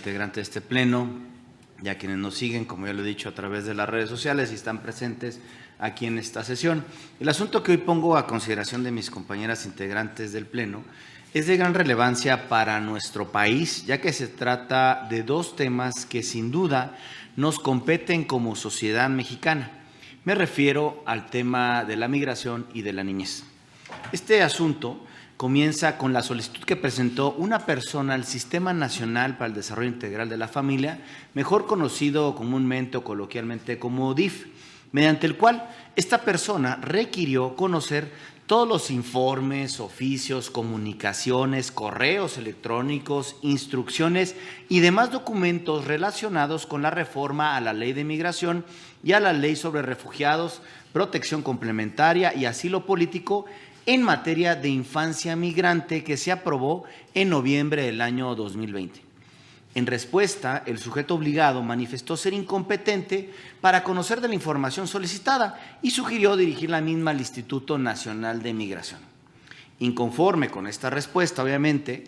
integrantes de este pleno, y a quienes nos siguen, como ya lo he dicho, a través de las redes sociales y están presentes aquí en esta sesión. El asunto que hoy pongo a consideración de mis compañeras integrantes del pleno es de gran relevancia para nuestro país, ya que se trata de dos temas que sin duda nos competen como sociedad mexicana. Me refiero al tema de la migración y de la niñez. Este asunto comienza con la solicitud que presentó una persona al Sistema Nacional para el Desarrollo Integral de la Familia, mejor conocido comúnmente o coloquialmente como DIF, mediante el cual esta persona requirió conocer todos los informes, oficios, comunicaciones, correos electrónicos, instrucciones y demás documentos relacionados con la reforma a la Ley de Migración y a la Ley sobre Refugiados, Protección Complementaria y Asilo Político en materia de infancia migrante que se aprobó en noviembre del año 2020. En respuesta, el sujeto obligado manifestó ser incompetente para conocer de la información solicitada y sugirió dirigir la misma al Instituto Nacional de Migración. Inconforme con esta respuesta, obviamente,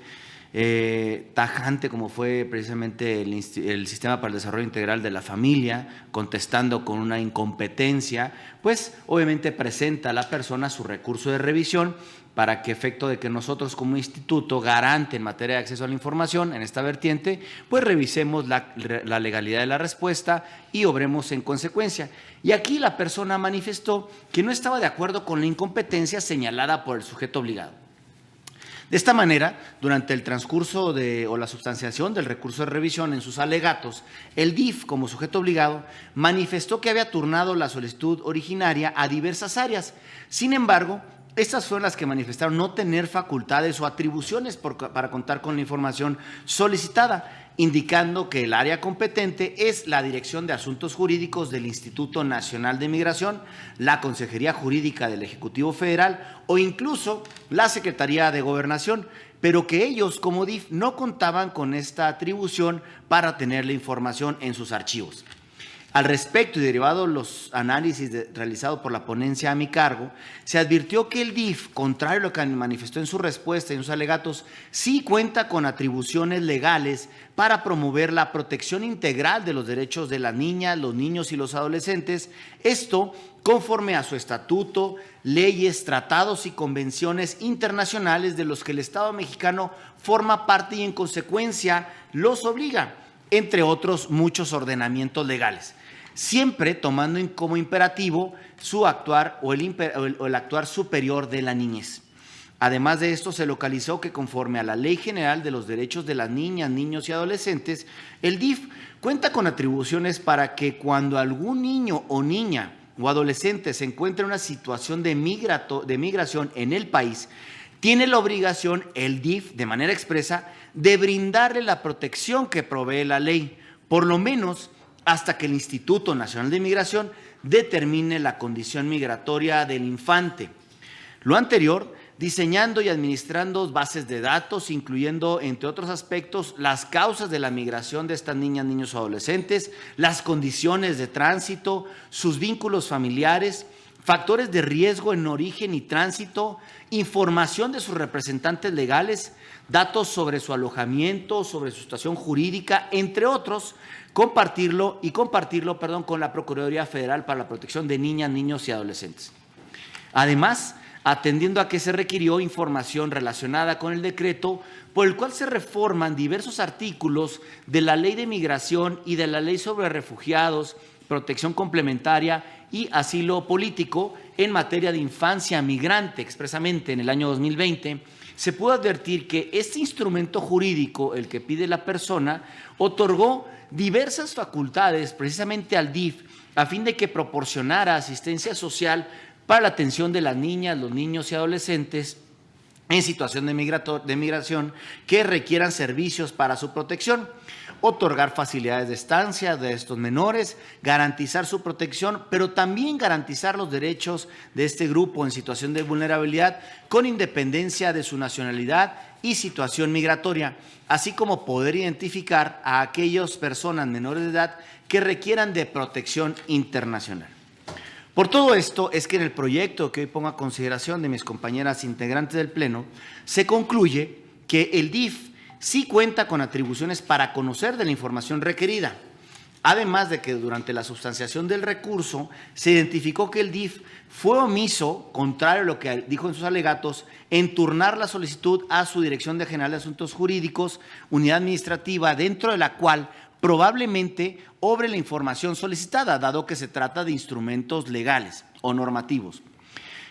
tajante como fue precisamente el Sistema para el Desarrollo Integral de la Familia, contestando con una incompetencia, pues obviamente presenta a la persona su recurso de revisión para que, efecto de que nosotros como instituto garante en materia de acceso a la información en esta vertiente, pues revisemos la legalidad de la respuesta y obremos en consecuencia. Y aquí la persona manifestó que no estaba de acuerdo con la incompetencia señalada por el sujeto obligado. De esta manera, durante el transcurso o la substanciación del recurso de revisión en sus alegatos, el DIF, como sujeto obligado, manifestó que había turnado la solicitud originaria a diversas áreas. Sin embargo, estas fueron las que manifestaron no tener facultades o atribuciones para contar con la información solicitada, indicando que el área competente es la Dirección de Asuntos Jurídicos del Instituto Nacional de Migración, la Consejería Jurídica del Ejecutivo Federal o incluso la Secretaría de Gobernación, pero que ellos como DIF no contaban con esta atribución para tener la información en sus archivos. Al respecto, y derivado los análisis realizados por la ponencia a mi cargo, se advirtió que el DIF, contrario a lo que manifestó en su respuesta y en sus alegatos, sí cuenta con atribuciones legales para promover la protección integral de los derechos de las niñas, los niños y los adolescentes, esto conforme a su estatuto, leyes, tratados y convenciones internacionales de los que el Estado mexicano forma parte y en consecuencia los obliga, entre otros muchos ordenamientos legales, siempre tomando como imperativo su actuar o el actuar superior de la niñez. Además de esto, se localizó que conforme a la Ley General de los Derechos de las Niñas, Niños y Adolescentes, el DIF cuenta con atribuciones para que cuando algún niño o niña o adolescente se encuentra en una situación de migración en el país, tiene la obligación el DIF, de manera expresa, de brindarle la protección que provee la ley, por lo menos hasta que el Instituto Nacional de Migración determine la condición migratoria del infante. Lo anterior, diseñando y administrando bases de datos, incluyendo, entre otros aspectos, las causas de la migración de estas niñas, niños o adolescentes, las condiciones de tránsito, sus vínculos familiares, factores de riesgo en origen y tránsito, información de sus representantes legales, datos sobre su alojamiento, sobre su situación jurídica, entre otros, compartirlo con la Procuraduría Federal para la Protección de Niñas, Niños y Adolescentes. Además, atendiendo a que se requirió información relacionada con el decreto por el cual se reforman diversos artículos de la Ley de Migración y de la Ley sobre Refugiados, Protección Complementaria y Asilo Político en materia de infancia migrante, expresamente en el año 2020, se pudo advertir que este instrumento jurídico, el que pide la persona, otorgó diversas facultades precisamente al DIF a fin de que proporcionara asistencia social para la atención de las niñas, los niños y adolescentes en situación de migración que requieran servicios para su protección, otorgar facilidades de estancia de estos menores, garantizar su protección, pero también garantizar los derechos de este grupo en situación de vulnerabilidad con independencia de su nacionalidad y situación migratoria, así como poder identificar a aquellas personas menores de edad que requieran de protección internacional. Por todo esto es que en el proyecto que hoy pongo a consideración de mis compañeras integrantes del Pleno, se concluye que el DIF sí cuenta con atribuciones para conocer de la información requerida. Además de que durante la sustanciación del recurso se identificó que el DIF fue omiso, contrario a lo que dijo en sus alegatos, en turnar la solicitud a su Dirección General de Asuntos Jurídicos, unidad administrativa, dentro de la cual probablemente obre la información solicitada, dado que se trata de instrumentos legales o normativos.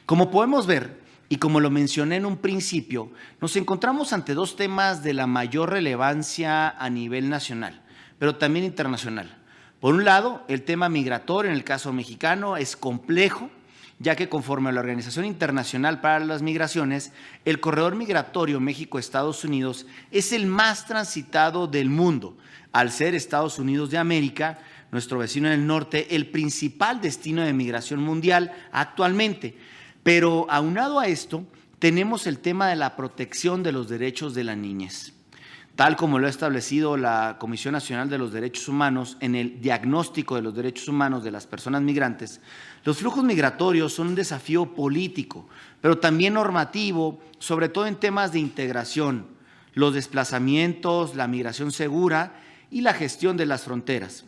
Como podemos ver, y como lo mencioné en un principio, nos encontramos ante dos temas de la mayor relevancia a nivel nacional, pero también internacional. Por un lado, el tema migratorio en el caso mexicano es complejo, ya que conforme a la Organización Internacional para las Migraciones, el corredor migratorio México-Estados Unidos es el más transitado del mundo, al ser Estados Unidos de América, nuestro vecino en el norte, el principal destino de migración mundial actualmente. Pero aunado a esto, tenemos el tema de la protección de los derechos de la niñez. Tal como lo ha establecido la Comisión Nacional de los Derechos Humanos en el diagnóstico de los derechos humanos de las personas migrantes, los flujos migratorios son un desafío político, pero también normativo, sobre todo en temas de integración, los desplazamientos, la migración segura y la gestión de las fronteras.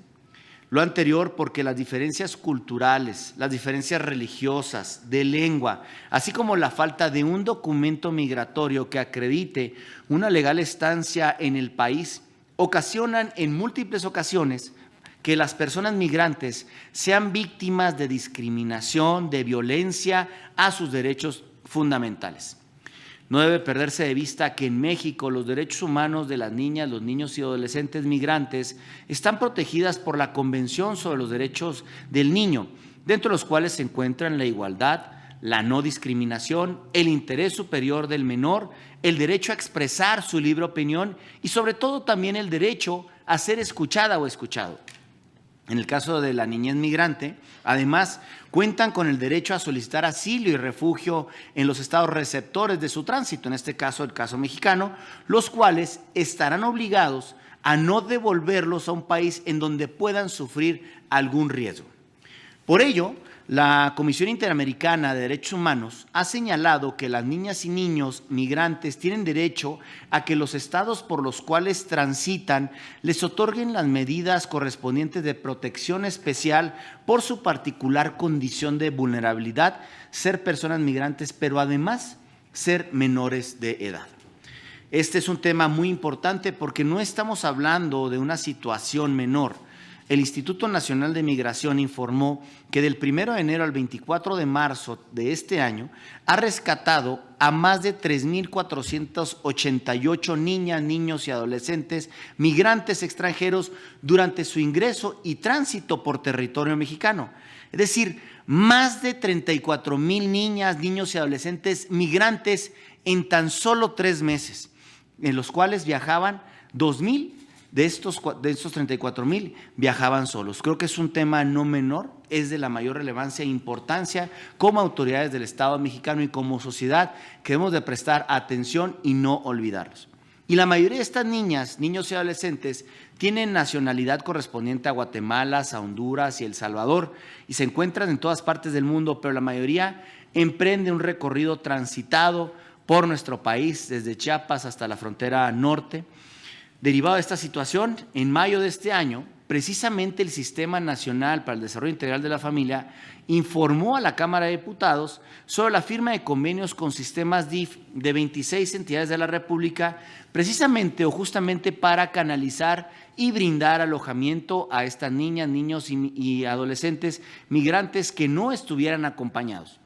Lo anterior porque las diferencias culturales, las diferencias religiosas, de lengua, así como la falta de un documento migratorio que acredite una legal estancia en el país, ocasionan en múltiples ocasiones que las personas migrantes sean víctimas de discriminación, de violencia a sus derechos fundamentales. No debe perderse de vista que en México los derechos humanos de las niñas, los niños y adolescentes migrantes están protegidas por la Convención sobre los Derechos del Niño, dentro de los cuales se encuentran la igualdad, la no discriminación, el interés superior del menor, el derecho a expresar su libre opinión y sobre todo también el derecho a ser escuchada o escuchado. En el caso de la niñez migrante, además, cuentan con el derecho a solicitar asilo y refugio en los estados receptores de su tránsito, en este caso el caso mexicano, los cuales estarán obligados a no devolverlos a un país en donde puedan sufrir algún riesgo. Por ello, la Comisión Interamericana de Derechos Humanos ha señalado que las niñas y niños migrantes tienen derecho a que los estados por los cuales transitan les otorguen las medidas correspondientes de protección especial por su particular condición de vulnerabilidad, ser personas migrantes, pero además ser menores de edad. Este es un tema muy importante porque no estamos hablando de una situación menor. El Instituto Nacional de Migración informó que del 1 de enero al 24 de marzo de este año ha rescatado a más de 3,488 niñas, niños y adolescentes migrantes extranjeros durante su ingreso y tránsito por territorio mexicano. Es decir, más de 34,000 niñas, niños y adolescentes migrantes en tan solo 3 meses, en los cuales viajaban 2,000. De estos 34,000 viajaban solos. Creo que es un tema no menor, es de la mayor relevancia e importancia como autoridades del Estado mexicano y como sociedad que debemos de prestar atención y no olvidarlos. Y la mayoría de estas niñas, niños y adolescentes tienen nacionalidad correspondiente a Guatemala, a Honduras y El Salvador y se encuentran en todas partes del mundo, pero la mayoría emprende un recorrido transitado por nuestro país, desde Chiapas hasta la frontera norte. Derivado de esta situación, en mayo de este año, precisamente el Sistema Nacional para el Desarrollo Integral de la Familia informó a la Cámara de Diputados sobre la firma de convenios con sistemas DIF de 26 entidades de la República, precisamente o justamente para canalizar y brindar alojamiento a estas niñas, niños y adolescentes migrantes que no estuvieran acompañados.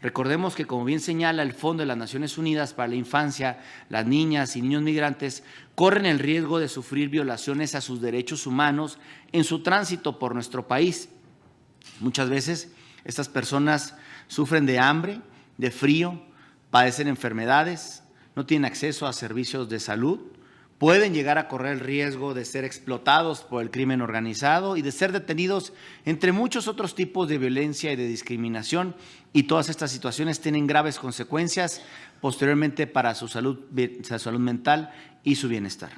Recordemos que, como bien señala el Fondo de las Naciones Unidas para la Infancia, las niñas y niños migrantes corren el riesgo de sufrir violaciones a sus derechos humanos en su tránsito por nuestro país. Muchas veces estas personas sufren de hambre, de frío, padecen enfermedades, no tienen acceso a servicios de salud, pueden llegar a correr el riesgo de ser explotados por el crimen organizado y de ser detenidos entre muchos otros tipos de violencia y de discriminación, y todas estas situaciones tienen graves consecuencias posteriormente para su salud mental y su bienestar.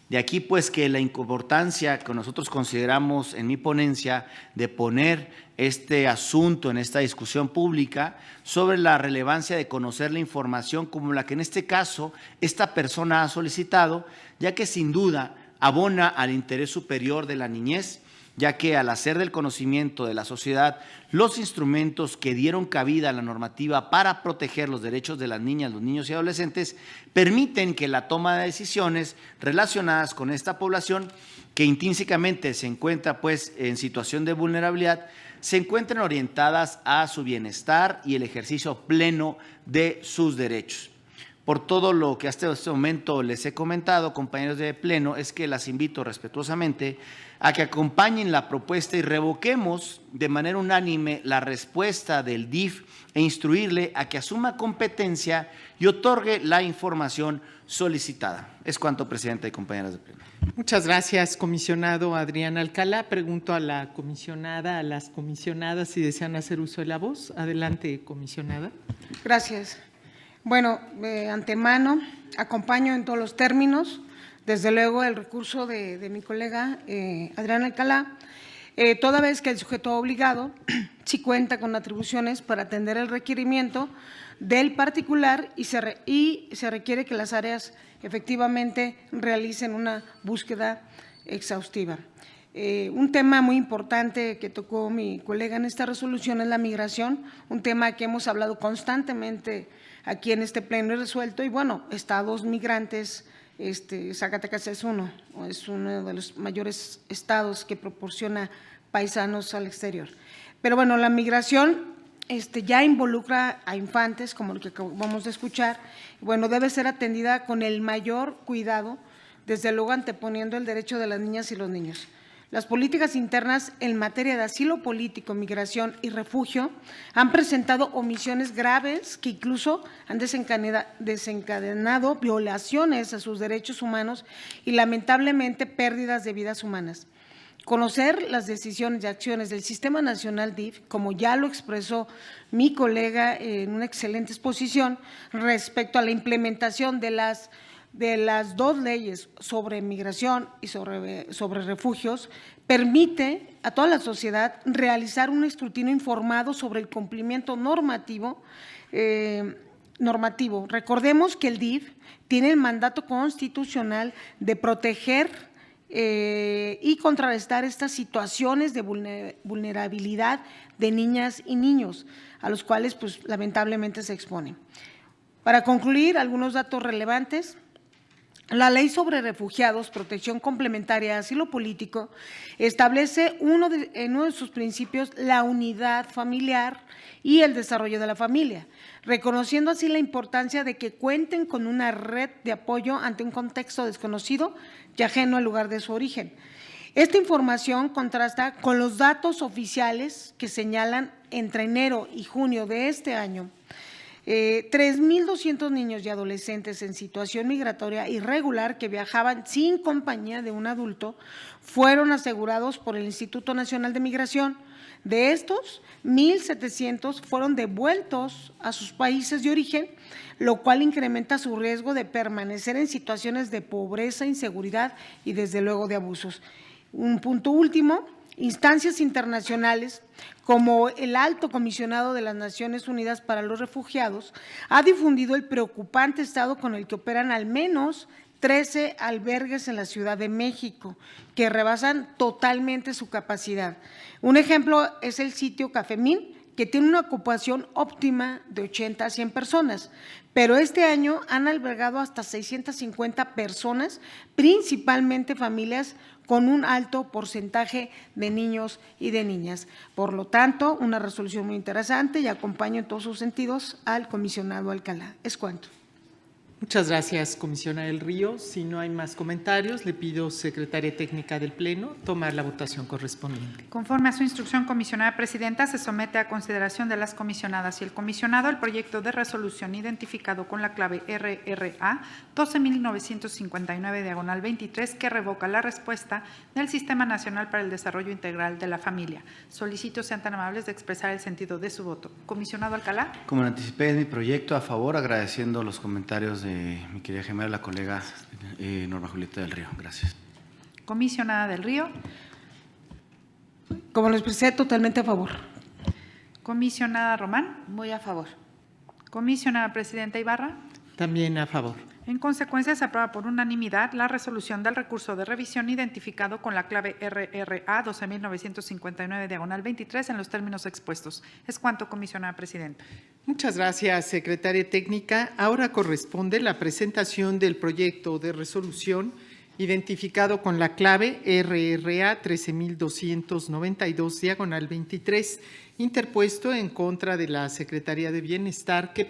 De aquí pues que la importancia que nosotros consideramos en mi ponencia de poner este asunto en esta discusión pública sobre la relevancia de conocer la información como la que en este caso esta persona ha solicitado, ya que sin duda abona al interés superior de la niñez, ya que al hacer del conocimiento de la sociedad los instrumentos que dieron cabida a la normativa para proteger los derechos de las niñas, los niños y adolescentes, permiten que la toma de decisiones relacionadas con esta población, que intrínsecamente se encuentra pues en situación de vulnerabilidad, se encuentren orientadas a su bienestar y el ejercicio pleno de sus derechos. Por todo lo que hasta este momento les he comentado, compañeros de Pleno, es que las invito respetuosamente a que acompañen la propuesta y revoquemos de manera unánime la respuesta del DIF e instruirle a que asuma competencia y otorgue la información solicitada. Es cuanto, presidenta y compañeras de Pleno. Muchas gracias, comisionado Adrián Alcalá. Pregunto a la comisionada, a las comisionadas si desean hacer uso de la voz. Adelante, comisionada. Gracias. Bueno, antemano, acompaño en todos los términos, desde luego el recurso de mi colega Adrián Alcalá, toda vez que el sujeto obligado sí cuenta con atribuciones para atender el requerimiento del particular y se requiere que las áreas efectivamente realicen una búsqueda exhaustiva. Un tema muy importante que tocó mi colega en esta resolución es la migración, un tema que hemos hablado constantemente aquí en este pleno y resuelto, y bueno, estados migrantes, Zacatecas es uno de los mayores estados que proporciona paisanos al exterior. Pero bueno, la migración ya involucra a infantes, como lo que acabamos de escuchar, bueno, debe ser atendida con el mayor cuidado, desde luego anteponiendo el derecho de las niñas y los niños. Las políticas internas en materia de asilo político, migración y refugio han presentado omisiones graves que incluso han desencadenado violaciones a sus derechos humanos y lamentablemente pérdidas de vidas humanas. Conocer las decisiones y acciones del Sistema Nacional DIF, como ya lo expresó mi colega en una excelente exposición respecto a la implementación de las dos leyes sobre migración y sobre refugios, permite a toda la sociedad realizar un escrutinio informado sobre el cumplimiento normativo. Recordemos que el DIF tiene el mandato constitucional de proteger y contrarrestar estas situaciones de vulnerabilidad de niñas y niños, a los cuales pues lamentablemente se exponen. Para concluir, algunos datos relevantes. La Ley sobre Refugiados, Protección Complementaria, Asilo Político, establece en uno de sus principios la unidad familiar y el desarrollo de la familia, reconociendo así la importancia de que cuenten con una red de apoyo ante un contexto desconocido y ajeno al lugar de su origen. Esta información contrasta con los datos oficiales que señalan entre enero y junio de este año 3.200 niños y adolescentes en situación migratoria irregular que viajaban sin compañía de un adulto fueron asegurados por el Instituto Nacional de Migración. De estos, 1.700 fueron devueltos a sus países de origen, lo cual incrementa su riesgo de permanecer en situaciones de pobreza, inseguridad y desde luego de abusos. Un punto último. Instancias internacionales como el Alto Comisionado de las Naciones Unidas para los Refugiados ha difundido el preocupante estado con el que operan al menos 13 albergues en la Ciudad de México, que rebasan totalmente su capacidad. Un ejemplo es el sitio Cafemín, que tiene una ocupación óptima de 80 a 100 personas, pero este año han albergado hasta 650 personas, principalmente familias con un alto porcentaje de niños y de niñas. Por lo tanto, una resolución muy interesante y acompaño en todos sus sentidos al comisionado Alcalá. Es cuanto. Muchas gracias, comisionada del Río. Si no hay más comentarios, le pido, secretaria técnica del Pleno, tomar la votación correspondiente. Conforme a su instrucción, comisionada presidenta, se somete a consideración de las comisionadas y el comisionado el proyecto de resolución identificado con la clave RRA 12.959/23 que revoca la respuesta del Sistema Nacional para el Desarrollo Integral de la Familia. Solicito sean tan amables de expresar el sentido de su voto. Comisionado Alcalá. Como anticipé, es mi proyecto a favor, agradeciendo los comentarios de mi querida gemela, la colega Norma Julieta del Río. Gracias. Comisionada del Río. Como lo expresé, totalmente a favor. Comisionada Román. Muy a favor. Comisionada Presidenta Ibarra. También a favor. En consecuencia, se aprueba por unanimidad la resolución del recurso de revisión identificado con la clave RRA 12.959/23 en los términos expuestos. Es cuanto, comisionada presidenta. Muchas gracias, secretaria técnica. Ahora corresponde la presentación del proyecto de resolución identificado con la clave RRA 13.292/23, interpuesto en contra de la Secretaría de Bienestar que